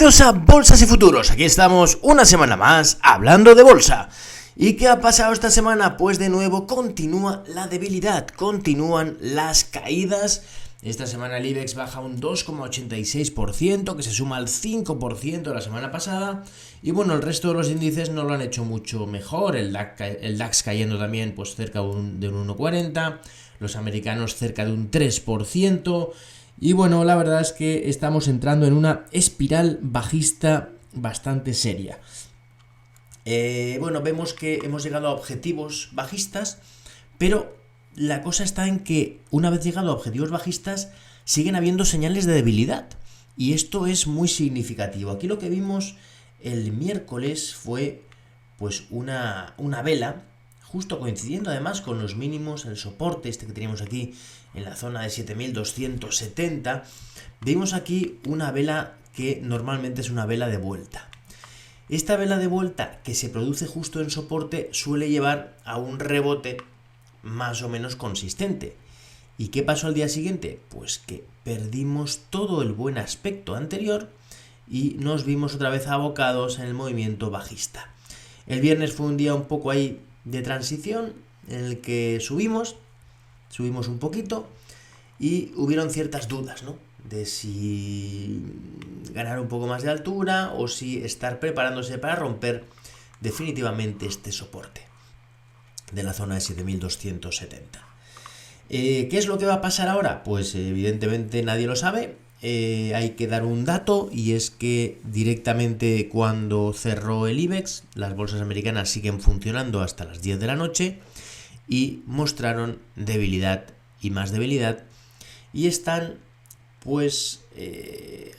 Bienvenidos a Bolsas y Futuros. Aquí estamos una semana más hablando de bolsa. ¿Y qué ha pasado esta semana? Pues de nuevo continúa la debilidad, continúan las caídas. Esta semana el IBEX baja un 2,86%, que se suma al 5% de la semana pasada. Y bueno, el resto de los índices no lo han hecho mucho mejor. El DAX cayendo también pues cerca de un 1,40%. Los americanos cerca de un 3%. Y bueno, la verdad es que estamos entrando en una espiral bajista bastante seria. Bueno, vemos que hemos llegado a objetivos bajistas, pero la cosa está en que una vez llegado a objetivos bajistas siguen habiendo señales de debilidad. Y esto es muy significativo. Aquí lo que vimos el miércoles fue pues una vela, justo coincidiendo además con los mínimos, el soporte este que teníamos aquí en la zona de 7270, vimos aquí una vela que normalmente es una vela de vuelta. Esta vela de vuelta que se produce justo en soporte suele llevar a un rebote más o menos consistente. ¿Y qué pasó al día siguiente? Pues que perdimos todo el buen aspecto anterior y nos vimos otra vez abocados en el movimiento bajista. El viernes fue un día un poco ahí de transición en el que subimos un poquito y hubieron ciertas dudas, ¿no? De si ganar un poco más de altura o si estar preparándose para romper definitivamente este soporte de la zona de 7270. ¿Qué es lo que va a pasar ahora? Pues evidentemente nadie lo sabe. Hay que dar un dato, y es que directamente cuando cerró el IBEX, las bolsas americanas siguen funcionando hasta las 10 de la noche y mostraron debilidad y más debilidad, y están pues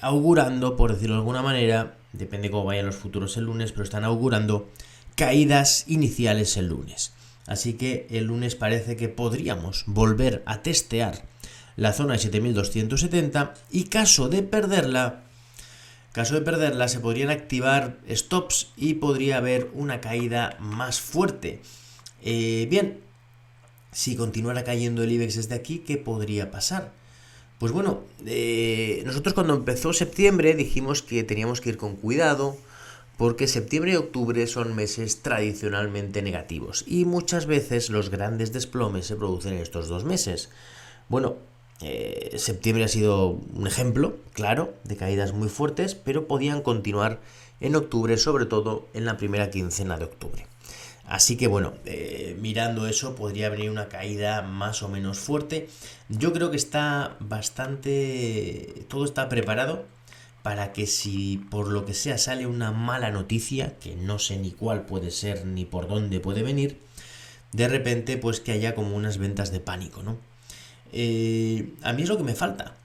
augurando, por decirlo de alguna manera, depende cómo vayan los futuros el lunes, pero están augurando caídas iniciales el lunes. Así que el lunes parece que podríamos volver a testear la zona de 7270, y caso de perderla se podrían activar stops y podría haber una caída más fuerte. Bien, si continuara cayendo el IBEX desde aquí, ¿qué podría pasar? Pues bueno, nosotros cuando empezó septiembre dijimos que teníamos que ir con cuidado, porque septiembre y octubre son meses tradicionalmente negativos y muchas veces los grandes desplomes se producen en estos dos meses. Bueno, septiembre ha sido un ejemplo claro de caídas muy fuertes, pero podían continuar en octubre, sobre todo en la primera quincena de octubre. Así que bueno, mirando eso podría venir una caída más o menos fuerte. Yo creo que todo está preparado para que si por lo que sea sale una mala noticia, que no sé ni cuál puede ser ni por dónde puede venir, de repente pues que haya como unas ventas de pánico, ¿no? A mí es lo que me falta.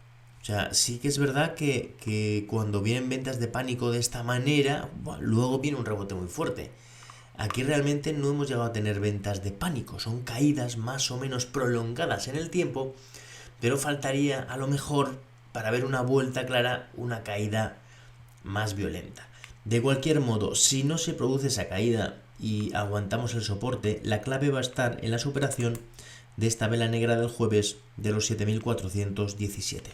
O sea, sí que es verdad que cuando vienen ventas de pánico de esta manera, bueno, luego viene un rebote muy fuerte. Aquí realmente no hemos llegado a tener ventas de pánico, son caídas más o menos prolongadas en el tiempo, pero faltaría a lo mejor, para ver una vuelta clara, una caída más violenta. De cualquier modo, si no se produce esa caída y aguantamos el soporte, la clave va a estar en la superación de esta vela negra del jueves de los 7417.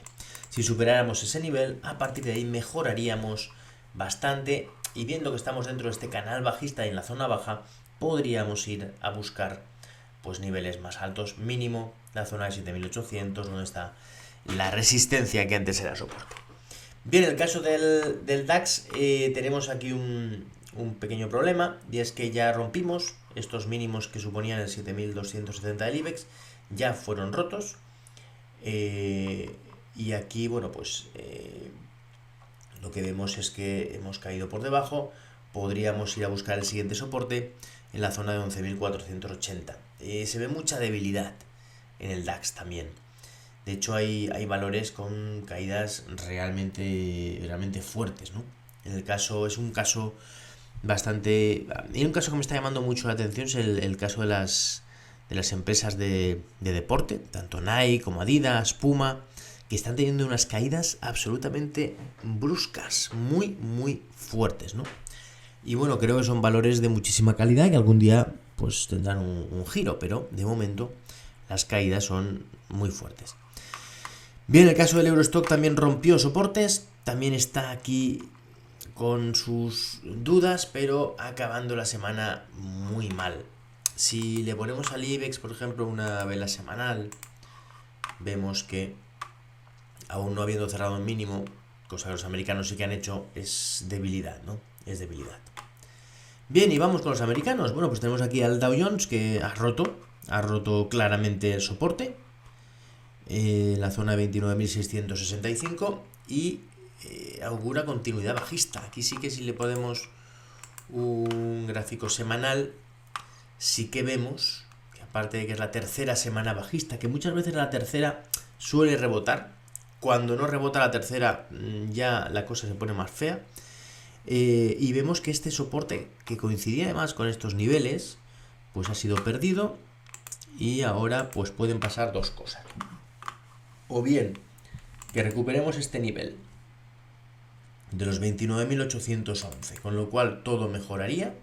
Si superáramos ese nivel, a partir de ahí mejoraríamos bastante, y viendo que estamos dentro de este canal bajista y en la zona baja, podríamos ir a buscar pues niveles más altos, mínimo la zona de 7800, donde está la resistencia que antes era soporte. Bien, en el caso del DAX tenemos aquí un pequeño problema, y es que ya rompimos estos mínimos que suponían el 7270 del IBEX, ya fueron rotos, y aquí bueno pues lo que vemos es que hemos caído por debajo. Podríamos ir a buscar el siguiente soporte en la zona de 11.480. Se ve mucha debilidad en el DAX también. De hecho hay valores con caídas realmente fuertes, ¿no? Es un caso bastante... Hay un caso que me está llamando mucho la atención, es el caso de las empresas de deporte, tanto Nike como Adidas, Puma, que están teniendo unas caídas absolutamente bruscas, muy fuertes, ¿no? Y bueno, creo que son valores de muchísima calidad que algún día pues tendrán un giro, pero de momento las caídas son muy fuertes. Bien, el caso del Eurostock también rompió soportes, también está aquí con sus dudas, pero acabando la semana muy mal. Si le ponemos al IBEX, por ejemplo, una vela semanal, vemos que aún no habiendo cerrado en mínimo, cosa que los americanos sí que han hecho, es debilidad, ¿no? Es debilidad. Bien, y vamos con los americanos. Bueno, pues tenemos aquí al Dow Jones que ha roto claramente el soporte, la zona de 29.665 y augura continuidad bajista. Aquí sí que si le podemos un gráfico semanal, sí que vemos que aparte de que es la tercera semana bajista, que muchas veces la tercera suele rebotar, cuando no rebota la tercera ya la cosa se pone más fea, y vemos que este soporte, que coincidía además con estos niveles, pues ha sido perdido y ahora pues pueden pasar dos cosas. O bien que recuperemos este nivel de los 29.811, con lo cual todo mejoraría,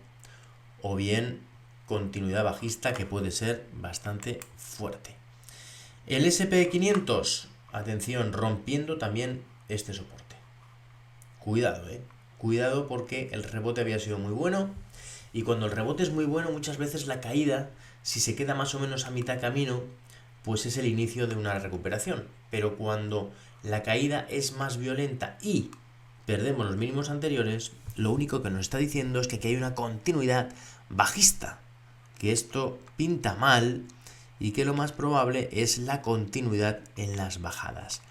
o bien continuidad bajista que puede ser bastante fuerte. El S&P 500, atención, rompiendo también este soporte. Cuidado, cuidado porque el rebote había sido muy bueno y cuando el rebote es muy bueno muchas veces la caída, si se queda más o menos a mitad camino, pues es el inicio de una recuperación. Pero cuando la caída es más violenta y perdemos los mínimos anteriores, lo único que nos está diciendo es que aquí hay una continuidad bajista, que esto pinta mal y que lo más probable es la continuidad en las bajadas.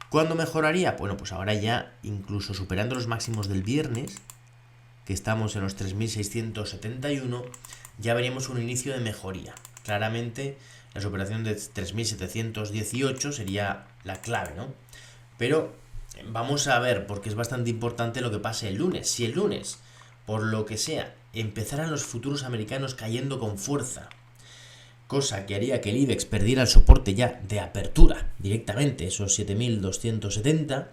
¿Cuándo mejoraría? Bueno, pues ahora ya incluso superando los máximos del viernes, que estamos en los 3.671, ya veríamos un inicio de mejoría. Claramente la superación de 3.718 sería la clave, ¿no? Pero vamos a ver, porque es bastante importante lo que pase el lunes. Si el lunes, por lo que sea, empezaran los futuros americanos cayendo con fuerza, cosa que haría que el IBEX perdiera el soporte ya de apertura directamente, esos 7.270,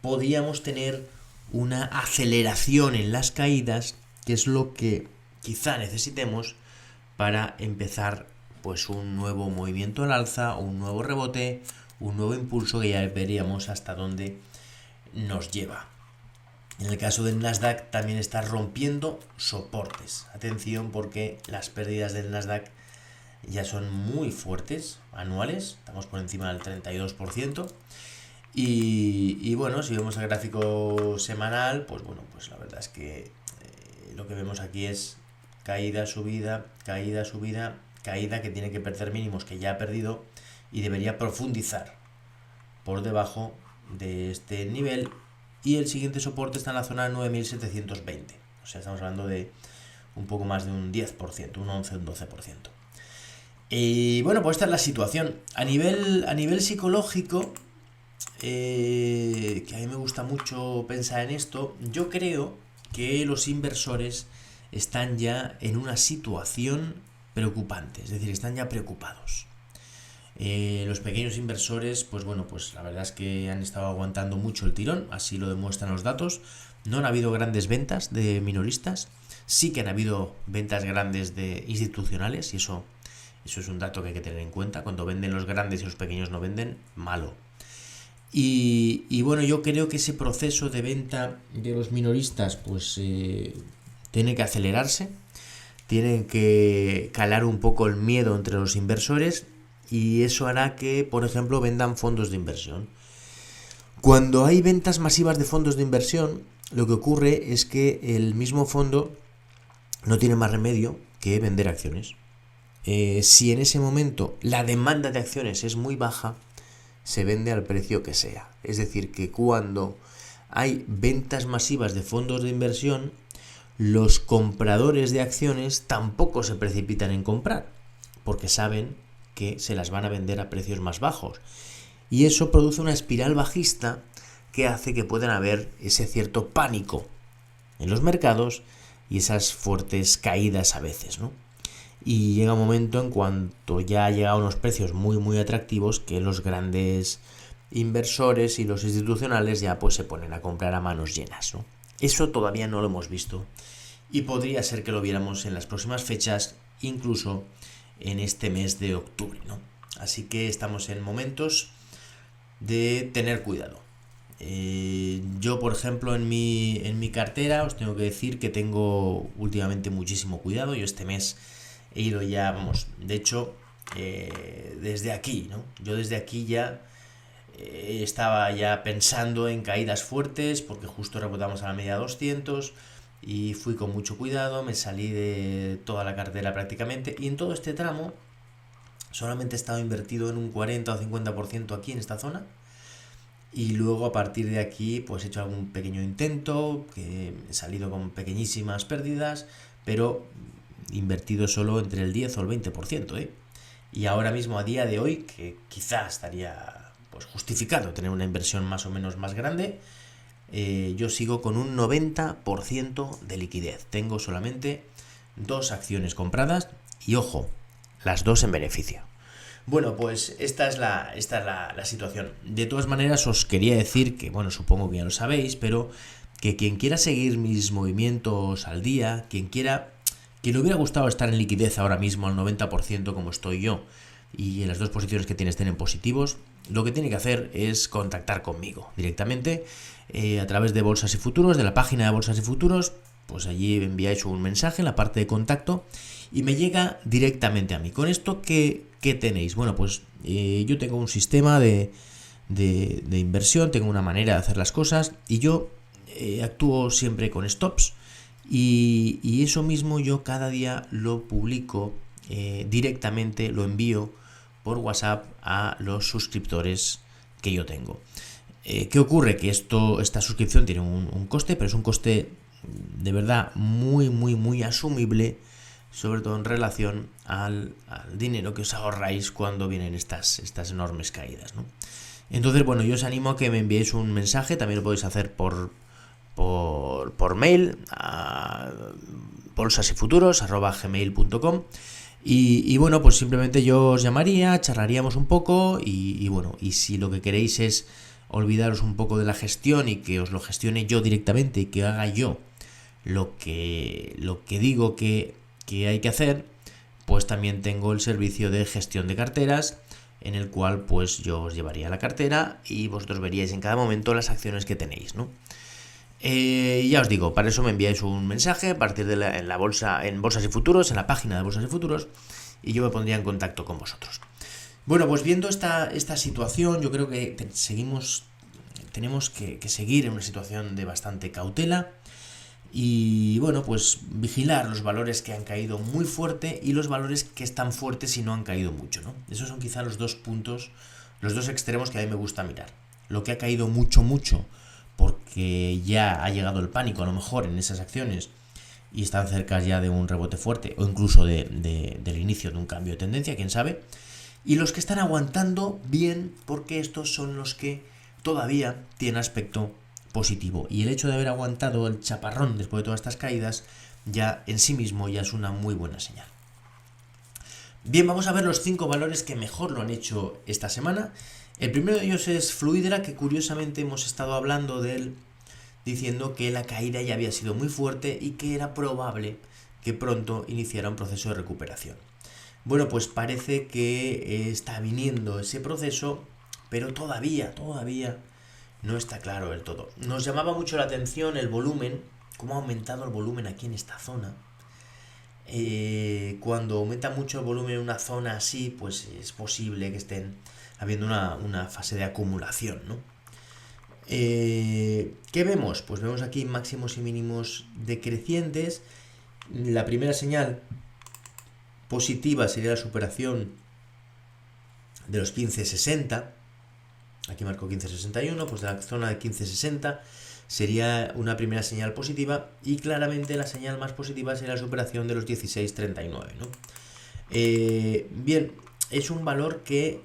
podríamos tener una aceleración en las caídas, que es lo que quizá necesitemos para empezar pues un nuevo movimiento al alza, un nuevo rebote, un nuevo impulso que ya veríamos hasta dónde nos lleva. En el caso del Nasdaq también está rompiendo soportes. Atención porque las pérdidas del Nasdaq ya son muy fuertes, anuales, estamos por encima del 32%. Y bueno, si vemos el gráfico semanal, pues bueno, pues la verdad es que lo que vemos aquí es caída, subida, caída, subida, caída que tiene que perder mínimos que ya ha perdido y debería profundizar por debajo de este nivel y el siguiente soporte está en la zona de 9.720, o sea, estamos hablando de un poco más de un 10%, un 11, un 12%. Y bueno, pues esta es la situación. A nivel psicológico, que a mí me gusta mucho pensar en esto, yo creo que los inversores están ya en una situación preocupante, es decir, están ya preocupados. Los pequeños inversores, pues bueno, pues la verdad es que han estado aguantando mucho el tirón, así lo demuestran los datos. No han habido grandes ventas de minoristas, sí que han habido ventas grandes de institucionales y eso es un dato que hay que tener en cuenta. Cuando venden los grandes y los pequeños no venden, malo. Y bueno, yo creo que ese proceso de venta de los minoristas pues tiene que acelerarse, tienen que calar un poco el miedo entre los inversores y eso hará que, por ejemplo, vendan fondos de inversión. Cuando hay ventas masivas de fondos de inversión, lo que ocurre es que el mismo fondo no tiene más remedio que vender acciones. Si en ese momento la demanda de acciones es muy baja, se vende al precio que sea. Es decir, que cuando hay ventas masivas de fondos de inversión, los compradores de acciones tampoco se precipitan en comprar, porque saben que se las van a vender a precios más bajos. Y eso produce una espiral bajista que hace que puedan haber ese cierto pánico en los mercados y esas fuertes caídas a veces, ¿no? Y llega un momento en cuanto ya ha llegado a unos precios muy muy atractivos que los grandes inversores y los institucionales ya pues se ponen a comprar a manos llenas, ¿no? Eso todavía no lo hemos visto y podría ser que lo viéramos en las próximas fechas, incluso en este mes de octubre, ¿no? Así que estamos en momentos de tener cuidado. Yo, por ejemplo, en mi cartera os tengo que decir que tengo últimamente muchísimo cuidado. Yo este mes he ido ya, vamos, de hecho, desde aquí, ¿no? Yo desde aquí ya estaba ya pensando en caídas fuertes porque justo rebotamos a la media 200 y fui con mucho cuidado, me salí de toda la cartera prácticamente y en todo este tramo solamente he estado invertido en un 40 o 50% aquí en esta zona. Y luego a partir de aquí pues he hecho algún pequeño intento, que he salido con pequeñísimas pérdidas, pero invertido solo entre el 10 o el 20%, ¿eh? Y ahora mismo, a día de hoy, que quizás estaría pues justificado tener una inversión más o menos más grande, yo sigo con un 90% de liquidez. Tengo solamente 2 acciones compradas y, ojo, las 2 en beneficio. Bueno, pues esta es la situación. De todas maneras, os quería decir que, bueno, supongo que ya lo sabéis, pero que quien quiera seguir mis movimientos al día, quien le hubiera gustado estar en liquidez ahora mismo al 90% como estoy yo, y en las 2 posiciones que estén en positivos, lo que tiene que hacer es contactar conmigo directamente a través de Bolsas y Futuros, de la página de Bolsas y Futuros. Pues allí enviáis un mensaje en la parte de contacto y me llega directamente a mí. ¿Con esto qué tenéis? Bueno, pues yo tengo un sistema de inversión, tengo una manera de hacer las cosas y yo actúo siempre con stops y eso mismo yo cada día lo publico directamente, lo envío por WhatsApp a los suscriptores que yo tengo. ¿Qué ocurre? Que esta suscripción tiene un coste, pero es un coste de verdad muy asumible, sobre todo en relación al dinero que os ahorráis cuando vienen estas enormes caídas, ¿no? Entonces, bueno, yo os animo a que me enviéis un mensaje, también lo podéis hacer por mail a bolsasyfuturos@gmail.com y bueno, pues simplemente yo os llamaría, charlaríamos un poco y bueno, y si lo que queréis es olvidaros un poco de la gestión y que os lo gestione yo directamente y que haga yo lo que digo que hay que hacer, pues también tengo el servicio de gestión de carteras, en el cual pues yo os llevaría la cartera y vosotros veríais en cada momento las acciones que tenéis, ¿no? Ya os digo, para eso me enviáis un mensaje a partir de en la bolsa, en Bolsas y Futuros, en la página de Bolsas y Futuros, y yo me pondría en contacto con vosotros. Bueno, pues viendo esta situación, yo creo que tenemos que seguir en una situación de bastante cautela y, bueno, pues vigilar los valores que han caído muy fuerte y los valores que están fuertes y no han caído mucho, ¿no? Esos son quizá los 2 puntos, los 2 extremos que a mí me gusta mirar. Lo que ha caído mucho, porque ya ha llegado el pánico a lo mejor en esas acciones y están cerca ya de un rebote fuerte o incluso del inicio de un cambio de tendencia, quién sabe. Y los que están aguantando bien, porque estos son los que todavía tienen aspecto positivo. Y el hecho de haber aguantado el chaparrón después de todas estas caídas, ya en sí mismo ya es una muy buena señal. Bien, vamos a ver los 5 valores que mejor lo han hecho esta semana. El primero de ellos es Fluidra, que curiosamente hemos estado hablando de él, diciendo que la caída ya había sido muy fuerte y que era probable que pronto iniciara un proceso de recuperación. Bueno, pues parece que está viniendo ese proceso, pero todavía no está claro del todo. Nos llamaba mucho la atención el volumen, cómo ha aumentado el volumen aquí en esta zona. Cuando aumenta mucho el volumen en una zona así, pues es posible que estén habiendo una fase de acumulación, ¿no? ¿Qué vemos? Pues vemos aquí máximos y mínimos decrecientes. La primera señal positiva sería la superación de los 15.60. Aquí marco 15.61, pues de la zona de 15.60 sería una primera señal positiva y claramente la señal más positiva sería la superación de los 16.39, ¿no? Bien, es un valor que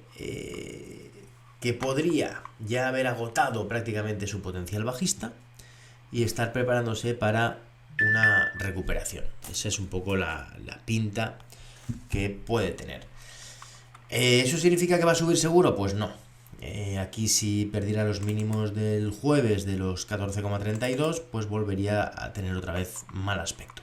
podría ya haber agotado prácticamente su potencial bajista y estar preparándose para una recuperación. Esa es un poco la pinta que puede tener. ¿Eso significa que va a subir seguro? Pues no. Aquí si perdiera los mínimos del jueves de los 14,32, pues volvería a tener otra vez mal aspecto.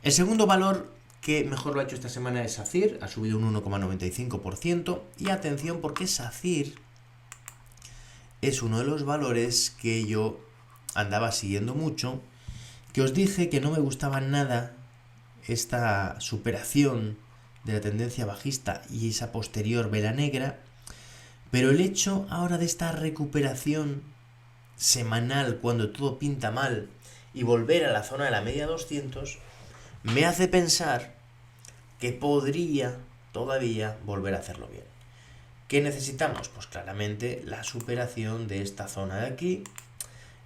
El segundo valor que mejor lo ha hecho esta semana es SACIR, ha subido un 1,95%. Y atención, porque SACIR es uno de los valores que yo andaba siguiendo mucho, que os dije que no me gustaba nada esta superación de la tendencia bajista y esa posterior vela negra, pero el hecho ahora de esta recuperación semanal cuando todo pinta mal y volver a la zona de la media 200 me hace pensar que podría todavía volver a hacerlo bien. ¿Qué necesitamos? Pues claramente la superación de esta zona de aquí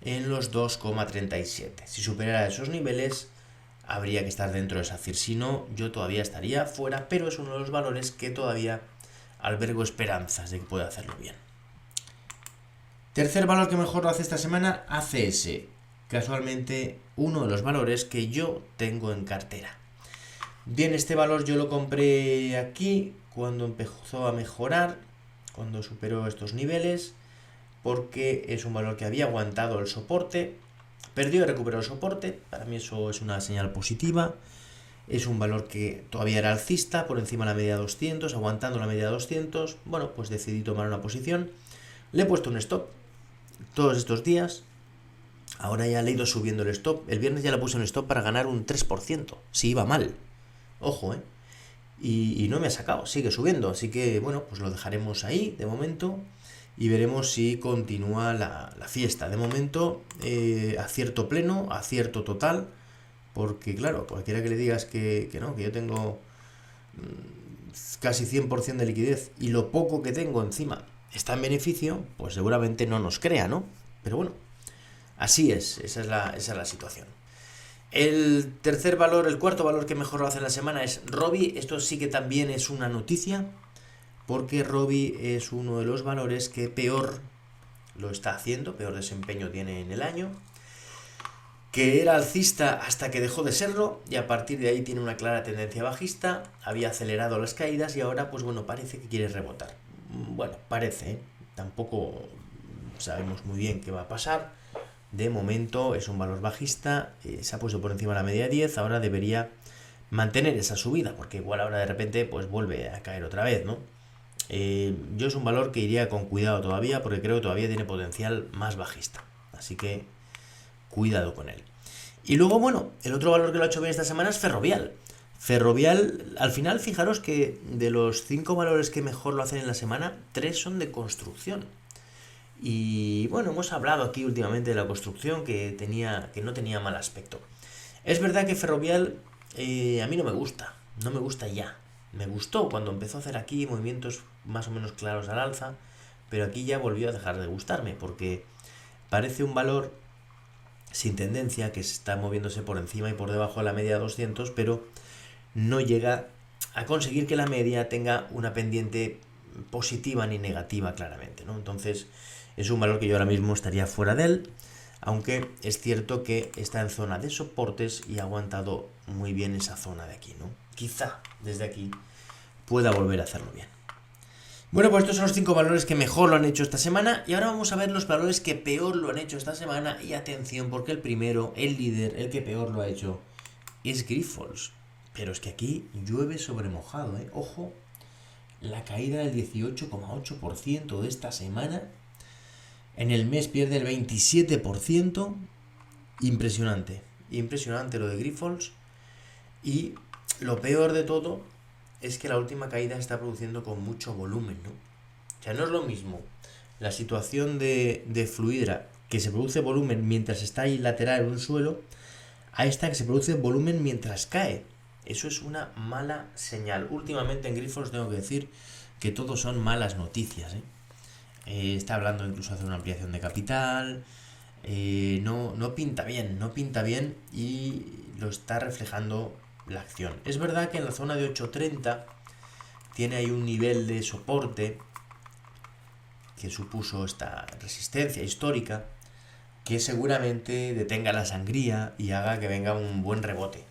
en los 2,37. Si superara esos niveles, habría que estar dentro de esa CIR. Si no, yo todavía estaría fuera, pero es uno de los valores que todavía albergo esperanzas de que pueda hacerlo bien. Tercer valor que mejor lo hace esta semana, ACS. Casualmente, uno de los valores que yo tengo en cartera. Bien, este valor yo lo compré aquí cuando empezó a mejorar, cuando superó estos niveles, porque es un valor que había aguantado el soporte, perdió y recuperó el soporte. Para mí eso es una señal positiva. Es un valor que todavía era alcista, por encima de la media 200, aguantando la media 200. Bueno, pues decidí tomar una posición. Le he puesto un stop todos estos días. Ahora ya le he ido subiendo el stop. El viernes ya le puse un stop para ganar un 3%. Si iba mal. Ojo, ¿eh? Y no me ha sacado, sigue subiendo. Así que, bueno, pues lo dejaremos ahí de momento. Y veremos si continúa la fiesta. De momento, acierto pleno, acierto total. Porque, claro, cualquiera que le digas que no, que yo tengo casi 100% de liquidez y lo poco que tengo encima está en beneficio, pues seguramente no nos crea, ¿no? Pero bueno, así es, esa es la situación. El tercer valor, el cuarto valor que mejor lo hace en la semana es Robi. Esto sí que también es una noticia, porque Robi es uno de los valores que peor lo está haciendo, peor desempeño tiene en el año, que era alcista hasta que dejó de serlo y a partir de ahí tiene una clara tendencia bajista, había acelerado las caídas y ahora pues bueno, parece que quiere rebotar. Bueno, parece, tampoco sabemos muy bien qué va a pasar. De momento es un valor bajista, se ha puesto por encima de la media 10, ahora debería mantener esa subida, porque igual ahora de repente pues vuelve a caer otra vez, ¿no? Yo es un valor que iría con cuidado todavía, porque creo que todavía tiene potencial más bajista, así que cuidado con él. Y luego, bueno, el otro valor que lo ha hecho bien esta semana es Ferrovial. Ferrovial, al final, fijaros que de los 5 valores que mejor lo hacen en la semana, 3 son de construcción. Y bueno, hemos hablado aquí últimamente de la construcción que no tenía mal aspecto. Es verdad que Ferrovial a mí no me gusta ya. Me gustó cuando empezó a hacer aquí movimientos más o menos claros al alza, pero aquí ya volvió a dejar de gustarme porque parece un valor sin tendencia que se está moviéndose por encima y por debajo de la media de 200, pero no llega a conseguir que la media tenga una pendiente positiva ni negativa claramente, ¿no? Entonces es un valor que yo ahora mismo estaría fuera de él, aunque es cierto que está en zona de soportes y ha aguantado muy bien esa zona de aquí, ¿no? Quizá desde aquí pueda volver a hacerlo bien. Bueno, pues estos son los 5 valores que mejor lo han hecho esta semana y ahora vamos a ver los valores que peor lo han hecho esta semana y atención porque el primero, el líder, el que peor lo ha hecho es Grifols. Pero es que aquí llueve sobre mojado, ¿eh? Ojo, la caída del 18,8% de esta semana. En el mes pierde el 27%. Impresionante. Impresionante lo de Grifols. Y lo peor de todo es que la última caída está produciendo con mucho volumen, ¿no? O sea, no es lo mismo la situación de Fluidra, que se produce volumen mientras está ahí lateral en un suelo, a esta que se produce volumen mientras cae. Eso es una mala señal. Últimamente en Grifols tengo que decir que todo son malas noticias, ¿eh? Está hablando incluso de hacer una ampliación de capital. No pinta bien y lo está reflejando la acción. Es verdad que en la zona de 8.30 tiene ahí un nivel de soporte que supuso esta resistencia histórica que seguramente detenga la sangría y haga que venga un buen rebote.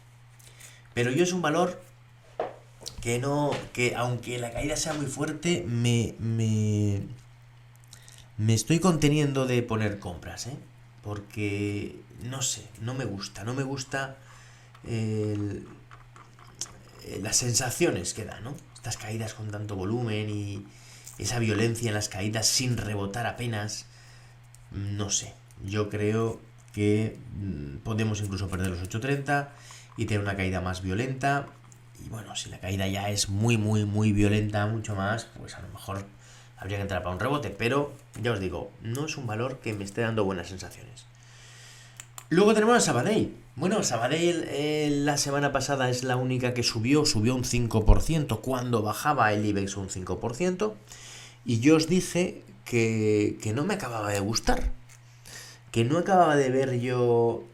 Pero yo es un valor que aunque la caída sea muy fuerte, me estoy conteniendo de poner compras, ¿eh? Porque, no sé, no me gusta las sensaciones que da, ¿no? Estas caídas con tanto volumen y esa violencia en las caídas sin rebotar apenas. no sé, yo creo que podemos incluso perder los 8.30 y tener una caída más violenta. Y bueno, si la caída ya es muy, muy, muy violenta, mucho más, pues a lo mejor habría que entrar para un rebote. Pero ya os digo, no es un valor que me esté dando buenas sensaciones. Luego tenemos a Sabadell. Bueno, Sabadell la semana pasada es la única que subió un 5% cuando bajaba el IBEX un 5%. Y yo os dije que no me acababa de gustar. Que no acababa de ver yo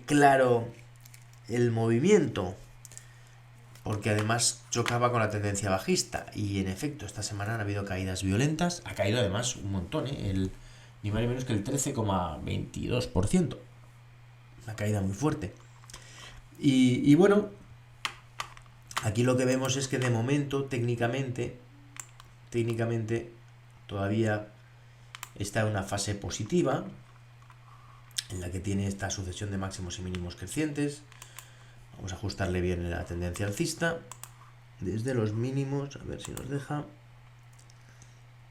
claro el movimiento. Porque además chocaba con la tendencia bajista. Y en efecto, esta semana han habido caídas violentas. Ha caído además un montón, ni más ni menos que el 13,22%. Una caída muy fuerte. Y bueno, aquí lo que vemos es que de momento, técnicamente, todavía está en una fase positiva, en la que tiene esta sucesión de máximos y mínimos crecientes. Vamos a ajustarle bien la tendencia alcista. Desde los mínimos, a ver si nos deja.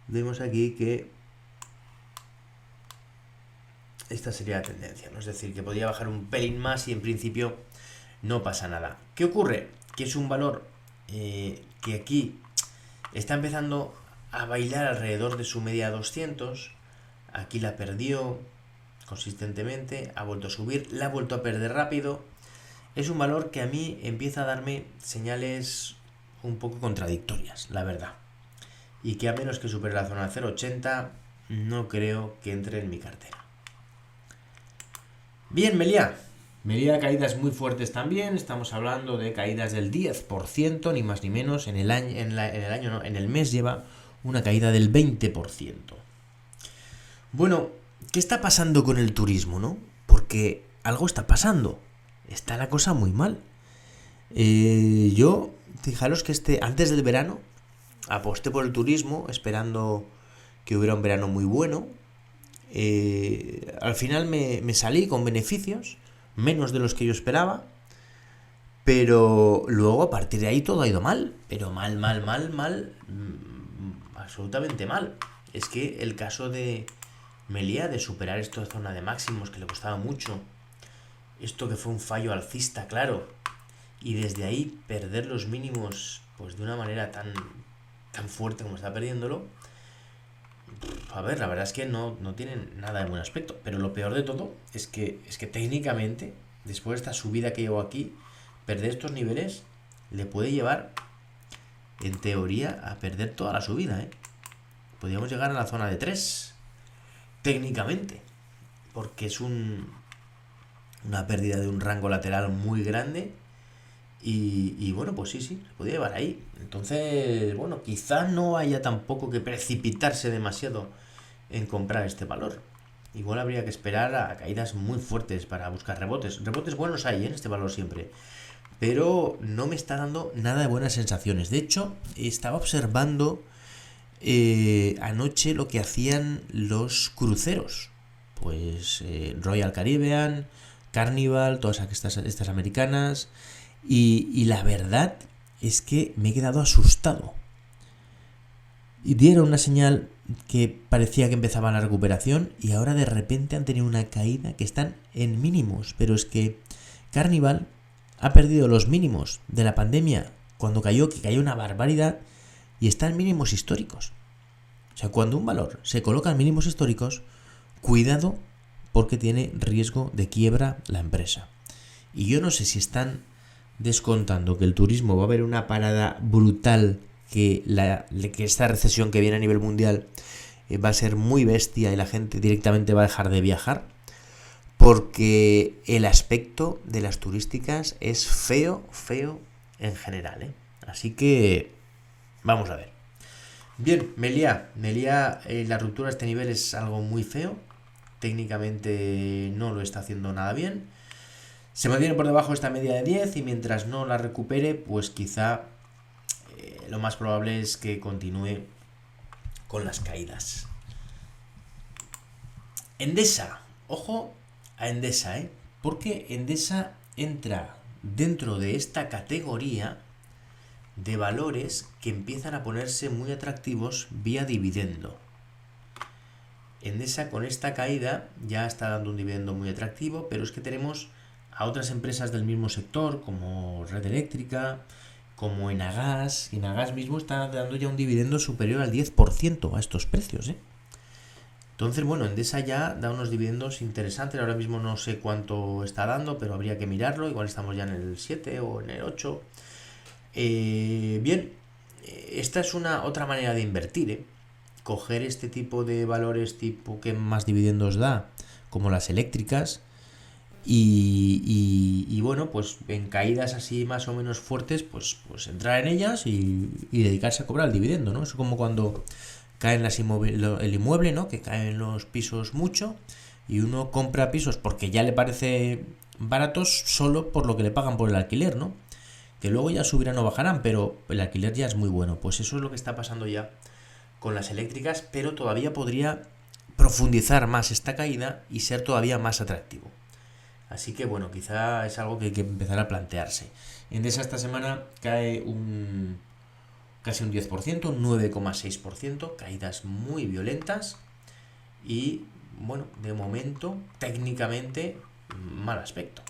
Vemos aquí que esta sería la tendencia, ¿no? Es decir, que podría bajar un pelín más y en principio no pasa nada. ¿Qué ocurre? Que es un valor que aquí está empezando a bailar alrededor de su media 200. Aquí la perdió consistentemente, ha vuelto a subir, la ha vuelto a perder rápido. Es un valor que a mí empieza a darme señales un poco contradictorias, la verdad. Y que a menos que supere la zona 0,80, no creo que entre en mi cartera. Bien, Meliá. Meliá, caídas muy fuertes también. Estamos hablando de caídas del 10%, ni más ni menos. En el mes lleva una caída del 20%. Bueno, ¿qué está pasando con el turismo, no? Porque algo está pasando. Está la cosa muy mal. Yo, fijaros que antes del verano, aposté por el turismo, esperando que hubiera un verano muy bueno. Al final me salí con beneficios, menos de los que yo esperaba, pero luego a partir de ahí todo ha ido mal, pero mal, absolutamente mal. Es que el caso de Meliá, de superar esta zona de máximos que le costaba mucho, esto que fue un fallo alcista, claro, y desde ahí perder los mínimos pues de una manera tan fuerte como está perdiéndolo. A ver, la verdad es que no tienen nada de buen aspecto. Pero lo peor de todo es que técnicamente, después de esta subida que llevo aquí, perder estos niveles le puede llevar, en teoría, a perder toda la subida, ¿eh? Podríamos llegar a la zona de 3, técnicamente. Porque es una pérdida de un rango lateral muy grande. Y bueno, pues sí, se podría llevar ahí. Entonces, bueno, quizá no haya tampoco que precipitarse demasiado en comprar este valor. Igual habría que esperar a caídas muy fuertes para buscar rebotes. Rebotes buenos hay en este valor siempre, pero no me está dando nada de buenas sensaciones. De hecho, estaba observando anoche lo que hacían los cruceros. Pues Royal Caribbean, Carnival, todas estas americanas. Y la verdad es que me he quedado asustado. Y dieron una señal que parecía que empezaba la recuperación y ahora de repente han tenido una caída que están en mínimos. Pero es que Carnival ha perdido los mínimos de la pandemia cuando cayó, que cayó una barbaridad, y está en mínimos históricos. O sea, cuando un valor se coloca en mínimos históricos, cuidado porque tiene riesgo de quiebra la empresa. Y yo no sé si están descontando que el turismo va a haber una parada brutal, que esta recesión que viene a nivel mundial va a ser muy bestia y la gente directamente va a dejar de viajar, porque el aspecto de las turísticas es feo en general, ¿eh? Así que vamos a ver. Bien, Meliá, la ruptura de este nivel es algo muy feo. Técnicamente no lo está haciendo nada bien. Se mantiene por debajo de esta media de 10 y mientras no la recupere, pues quizá lo más probable es que continúe con las caídas. Endesa, ojo a Endesa, porque Endesa entra dentro de esta categoría de valores que empiezan a ponerse muy atractivos vía dividendo. Endesa con esta caída ya está dando un dividendo muy atractivo, pero es que tenemos a otras empresas del mismo sector, como Red Eléctrica, como Enagas. Enagas mismo está dando ya un dividendo superior al 10% a estos precios, ¿eh? Entonces, bueno, Endesa ya da unos dividendos interesantes. Ahora mismo no sé cuánto está dando, pero habría que mirarlo. Igual estamos ya en el 7 o en el 8. Bien, esta es una otra manera de invertir, ¿eh? Coger este tipo de valores tipo que más dividendos da, como las eléctricas, y bueno, pues en caídas así más o menos fuertes, pues entrar en ellas y dedicarse a cobrar el dividendo, ¿no? Es como cuando caen el inmueble, ¿no? Que caen los pisos mucho y uno compra pisos porque ya le parece baratos solo por lo que le pagan por el alquiler, ¿no? Que luego ya subirán o bajarán, pero el alquiler ya es muy bueno. Pues eso es lo que está pasando ya con las eléctricas, pero todavía podría profundizar más esta caída y ser todavía más atractivo. Así que bueno, quizá es algo que hay que empezar a plantearse. Endesa esta semana cae casi un 10%, un 9,6%, caídas muy violentas y bueno, de momento técnicamente mal aspecto,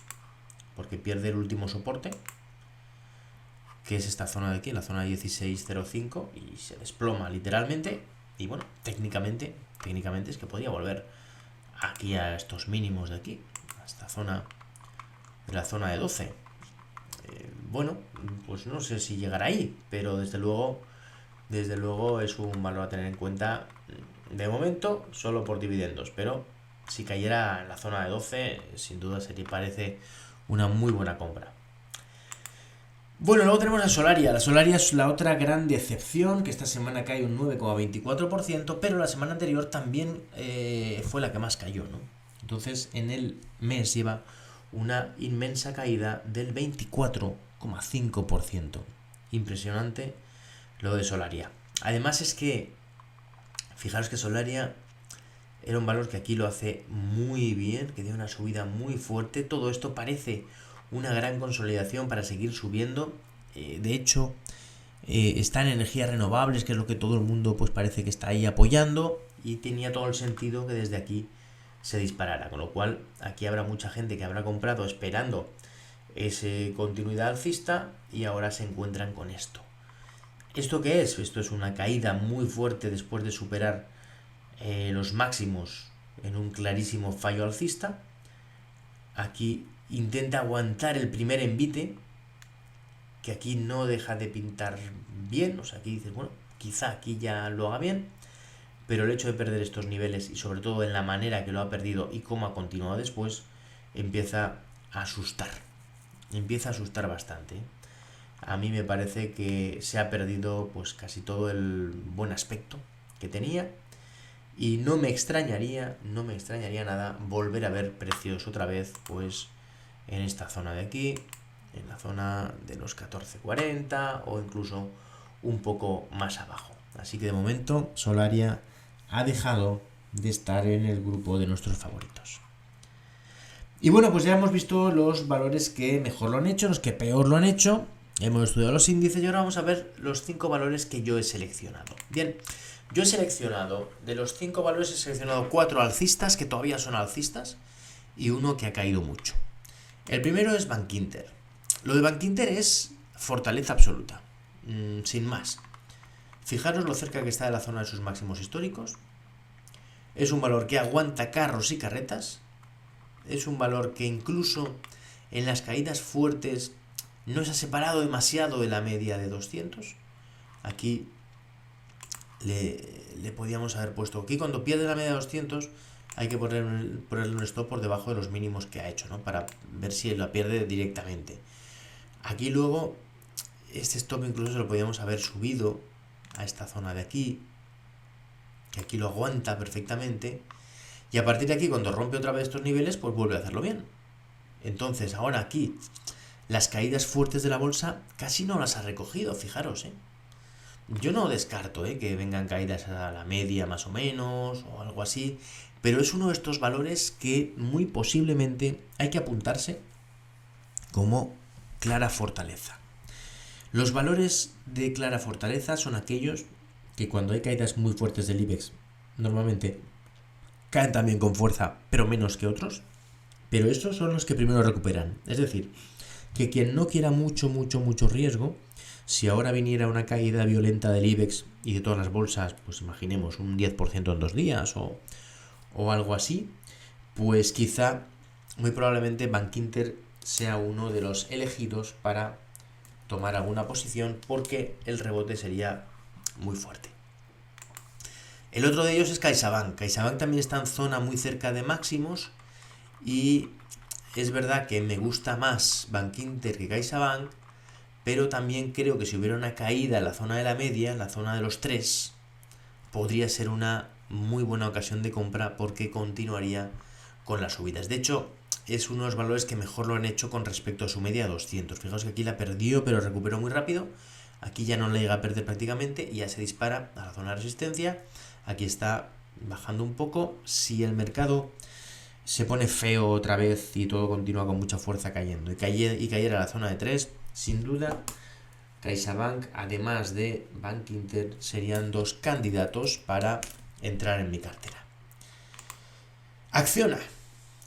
porque pierde el último soporte, que es esta zona de aquí, la zona 16.05, y se desploma literalmente. Y bueno, técnicamente es que podría volver aquí a estos mínimos de aquí, a esta zona de la zona de 12. Bueno, pues no sé si llegará ahí, pero desde luego es un valor a tener en cuenta de momento solo por dividendos, pero si cayera en la zona de 12, sin duda parece una muy buena compra. Bueno, luego tenemos a Solaria. La Solaria es la otra gran decepción, que esta semana cae un 9,24%, pero la semana anterior también fue la que más cayó, ¿no? Entonces, en el mes lleva una inmensa caída del 24,5%. Impresionante lo de Solaria. Además es que, fijaros que Solaria era un valor que aquí lo hace muy bien, que dio una subida muy fuerte. Todo esto parece una gran consolidación para seguir subiendo. De hecho, está en energías renovables, que es lo que todo el mundo pues parece que está ahí apoyando, y tenía todo el sentido que desde aquí se disparara, con lo cual aquí habrá mucha gente que habrá comprado esperando esa continuidad alcista y ahora se encuentran con esto. ¿Esto qué es? Esto es una caída muy fuerte después de superar los máximos en un clarísimo fallo alcista. Aquí intenta aguantar el primer envite, que aquí no deja de pintar bien. O sea, aquí dices, bueno, quizá aquí ya lo haga bien, pero el hecho de perder estos niveles, y sobre todo en la manera que lo ha perdido y cómo ha continuado después, empieza a asustar. Empieza a asustar bastante. A mí me parece que se ha perdido pues casi todo el buen aspecto que tenía, y no me extrañaría nada volver a ver precios otra vez pues en esta zona de aquí, en la zona de los 14.40 o incluso un poco más abajo. Así que de momento Solaria ha dejado de estar en el grupo de nuestros favoritos. Y bueno, pues ya hemos visto los valores que mejor lo han hecho, los que peor lo han hecho. Hemos estudiado los índices y ahora vamos a ver los 5 valores que yo he seleccionado. Bien, yo he seleccionado, de los 5 valores he seleccionado 4 alcistas, que todavía son alcistas, y uno que ha caído mucho. El primero es Bankinter. Lo de Bankinter es fortaleza absoluta, sin más. Fijaros lo cerca que está de la zona de sus máximos históricos. Es un valor que aguanta carros y carretas. Es un valor que incluso en las caídas fuertes no se ha separado demasiado de la media de 200. Aquí le podíamos haber puesto. Aquí cuando pierde la media de 200 hay que ponerle un stop por debajo de los mínimos que ha hecho, ¿no? Para ver si la pierde directamente. Aquí luego este stop incluso se lo podíamos haber subido a esta zona de aquí, que aquí lo aguanta perfectamente, y a partir de aquí cuando rompe otra vez estos niveles pues vuelve a hacerlo bien. Entonces ahora aquí las caídas fuertes de la bolsa casi no las ha recogido, fijaros, Yo no descarto que vengan caídas a la media más o menos o algo así, pero es uno de estos valores que muy posiblemente hay que apuntarse como clara fortaleza. Los valores de clara fortaleza son aquellos que cuando hay caídas muy fuertes del IBEX, normalmente caen también con fuerza, pero menos que otros. Pero estos son los que primero recuperan. Es decir, que quien no quiera mucho riesgo, si ahora viniera una caída violenta del IBEX y de todas las bolsas, pues imaginemos un 10% en 2 días o algo así, pues quizá, muy probablemente, Bankinter sea uno de los elegidos para tomar alguna posición porque el rebote sería muy fuerte. El otro de ellos es CaixaBank. CaixaBank también está en zona muy cerca de máximos y es verdad que me gusta más Bankinter que CaixaBank, pero también creo que si hubiera una caída en la zona de la media, en la zona de los 3, podría ser una muy buena ocasión de compra porque continuaría con las subidas. De hecho, es uno de los valores que mejor lo han hecho con respecto a su media 200. Fijaos que aquí la perdió, pero recuperó muy rápido. Aquí ya no le llega a perder prácticamente y ya se dispara a la zona de resistencia. Aquí está bajando un poco. Si el mercado se pone feo otra vez y todo continúa con mucha fuerza cayendo y cayera a la zona de 3, sin duda CaixaBank, además de Bankinter, serían dos candidatos para entrar en mi cartera. Acciona.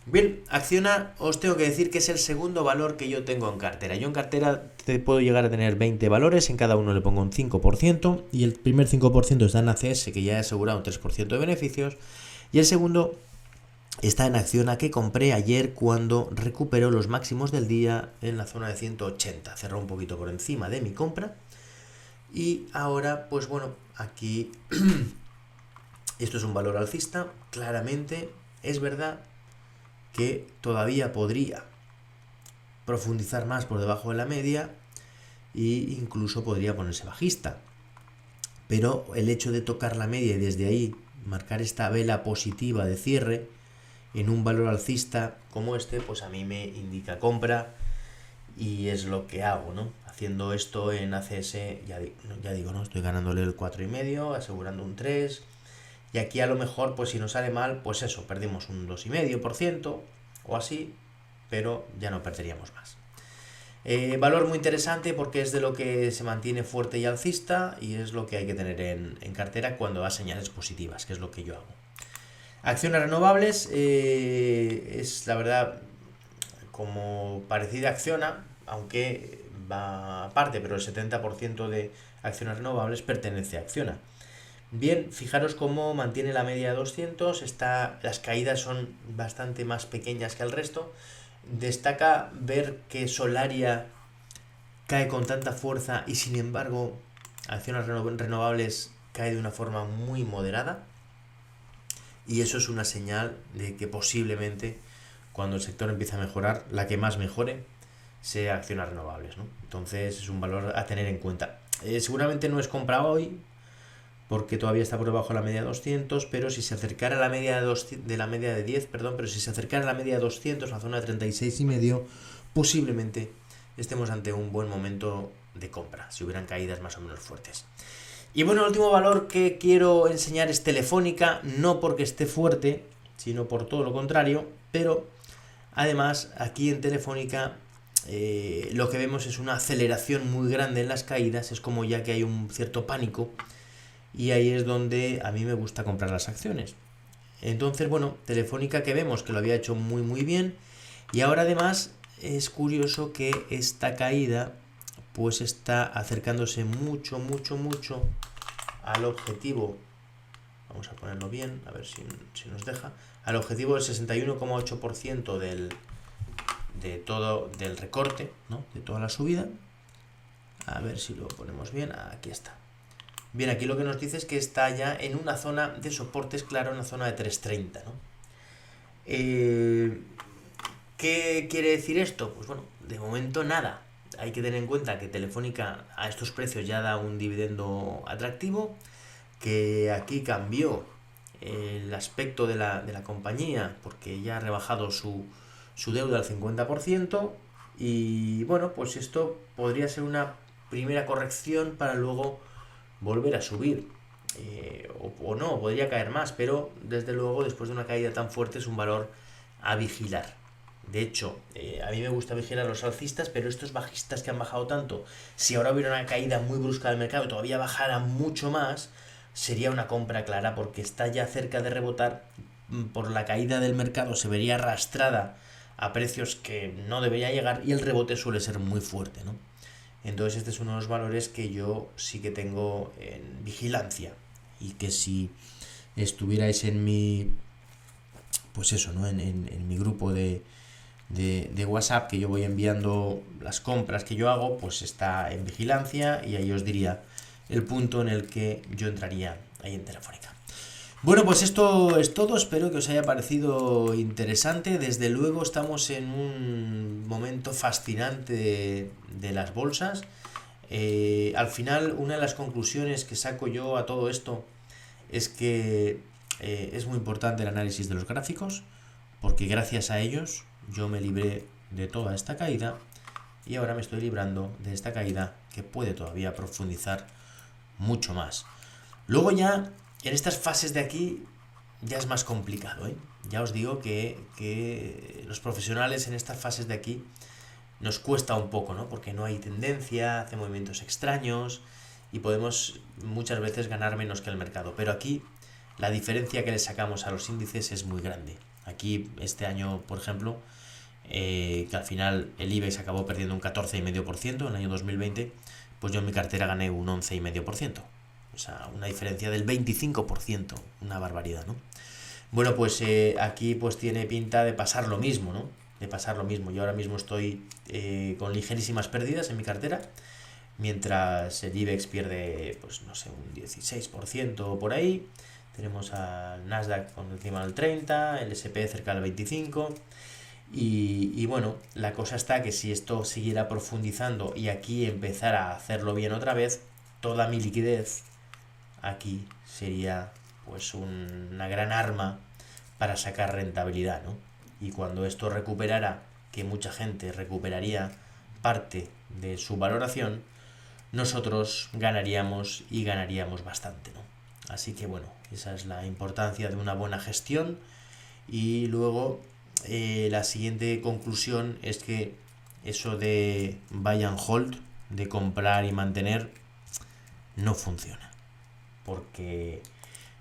Bien, Acciona, os tengo que decir que es el segundo valor que yo tengo en cartera. Yo en cartera te puedo llegar a tener 20 valores, en cada uno le pongo un 5%, y el primer 5% está en ACS, que ya he asegurado un 3% de beneficios, y el segundo está en Acciona, que compré ayer cuando recuperó los máximos del día en la zona de 180. Cerró un poquito por encima de mi compra. Y ahora, pues bueno, aquí esto es un valor alcista. Claramente es verdad que todavía podría profundizar más por debajo de la media e incluso podría ponerse bajista. Pero el hecho de tocar la media y desde ahí marcar esta vela positiva de cierre en un valor alcista como este, pues a mí me indica compra y es lo que hago, ¿no? Haciendo esto en ACS, ya digo, ¿no? Estoy ganándole el 4,5, asegurando un 3, y aquí a lo mejor, pues si nos sale mal, pues eso, perdimos un 2,5% o así, pero ya no perderíamos más. Valor muy interesante porque es de lo que se mantiene fuerte y alcista y es lo que hay que tener en cartera cuando da señales positivas, que es lo que yo hago. Acciones renovables es la verdad como parecida a Acciona, aunque va aparte, pero el 70% de acciones renovables pertenece a Acciona. Bien, fijaros cómo mantiene la media de 200, las caídas son bastante más pequeñas que el resto. Destaca ver que Solaria cae con tanta fuerza y sin embargo acciones renovables cae de una forma muy moderada. Y eso es una señal de que posiblemente cuando el sector empiece a mejorar, la que más mejore sea acciones renovables, ¿no? Entonces es un valor a tener en cuenta. Seguramente no es compra hoy, porque todavía está por debajo de la media de 200, pero si se acercara a la media de la media de 10, pero si se acercara a la media de 200, la zona de 36,5, posiblemente estemos ante un buen momento de compra, si hubieran caídas más o menos fuertes. Y bueno, el último valor que quiero enseñar es Telefónica, no porque esté fuerte, sino por todo lo contrario, pero además aquí en Telefónica lo que vemos es una aceleración muy grande en las caídas, es como ya que hay un cierto pánico, y ahí es donde a mí me gusta comprar las acciones. Entonces, bueno, Telefónica que vemos que lo había hecho muy bien, y ahora además es curioso que esta caída pues está acercándose mucho al objetivo. Vamos a ponerlo bien, a ver si nos deja. Al objetivo del 61,8% del recorte, ¿no? De toda la subida. A ver si lo ponemos bien. Aquí está. Bien, aquí lo que nos dice es que está ya en una zona de soportes, claro, en la zona de 330, ¿no? ¿Qué quiere decir esto? Pues bueno, de momento nada. Hay que tener en cuenta que Telefónica a estos precios ya da un dividendo atractivo, que aquí cambió el aspecto de la compañía porque ya ha rebajado su deuda al 50%, y bueno, pues esto podría ser una primera corrección para luego volver a subir, o no, podría caer más, pero desde luego después de una caída tan fuerte es un valor a vigilar. De hecho, a mí me gusta vigilar los alcistas, pero estos bajistas que han bajado tanto, si ahora hubiera una caída muy brusca del mercado y todavía bajara mucho más, sería una compra clara porque está ya cerca de rebotar, por la caída del mercado se vería arrastrada a precios que no debería llegar, y el rebote suele ser muy fuerte, ¿no? Entonces este es uno de los valores que yo sí que tengo en vigilancia, y que si estuvierais en mi, pues eso, ¿no? En mi grupo de WhatsApp, que yo voy enviando las compras que yo hago, pues está en vigilancia, y ahí os diría el punto en el que yo entraría ahí en Telefónica. Bueno, pues esto es todo, espero que os haya parecido interesante. Desde luego estamos en un momento fascinante de las bolsas. Al final, una de las conclusiones que saco yo a todo esto es que es muy importante el análisis de los gráficos, porque gracias a ellos yo me libré de toda esta caída, y ahora me estoy librando de esta caída que puede todavía profundizar mucho más. Luego ya, en estas fases de aquí, ya es más complicado, ¿eh? Ya os digo que los profesionales en estas fases de aquí nos cuesta un poco, ¿no? Porque no hay tendencia, hace movimientos extraños y podemos muchas veces ganar menos que el mercado. Pero aquí la diferencia que le sacamos a los índices es muy grande. Aquí este año, por ejemplo, que al final el IBEX acabó perdiendo un 14,5% en el año 2020, pues yo en mi cartera gané un 11,5%. O sea, una diferencia del 25%, una barbaridad, ¿no? Bueno, pues aquí pues tiene pinta de pasar lo mismo, ¿no? De pasar lo mismo. Yo ahora mismo estoy con ligerísimas pérdidas en mi cartera, mientras el IBEX pierde, pues no sé, un 16% por ahí. Tenemos al Nasdaq por encima del 30%, el S&P cerca del 25%. Y bueno, la cosa está que si esto siguiera profundizando y aquí empezara a hacerlo bien otra vez, toda mi liquidez aquí sería pues una gran arma para sacar rentabilidad, ¿no? Y cuando esto recuperara, que mucha gente recuperaría parte de su valoración, nosotros ganaríamos, y ganaríamos bastante, ¿no? Así que bueno, esa es la importancia de una buena gestión. Y luego la siguiente conclusión es que eso de buy and hold, de comprar y mantener, no funciona, porque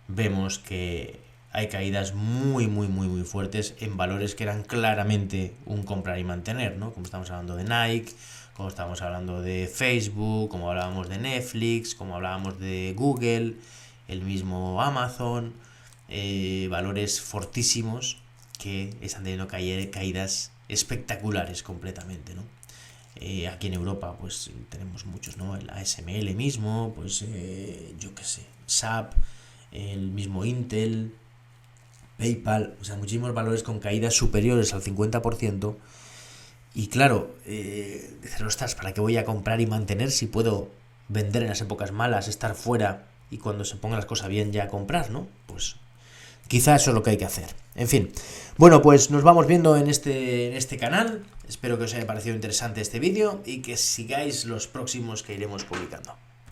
vemos que hay caídas muy fuertes en valores que eran claramente un comprar y mantener, ¿no? Como estamos hablando de Nike, como estamos hablando de Facebook, como hablábamos de Netflix, como hablábamos de Google, el mismo Amazon, valores fortísimos que están teniendo caídas espectaculares completamente, ¿no? Aquí en Europa pues tenemos muchos, ¿no? El ASML mismo, pues yo qué sé, SAP, el mismo Intel, PayPal, o sea, muchísimos valores con caídas superiores al 50%. Y claro, decir, ostras, ¿para qué voy a comprar y mantener si puedo vender en las épocas malas, estar fuera y cuando se pongan las cosas bien ya comprar, ¿no? Pues quizá eso es lo que hay que hacer. En fin, bueno, pues nos vamos viendo en este canal. Espero que os haya parecido interesante este vídeo y que sigáis los próximos que iremos publicando.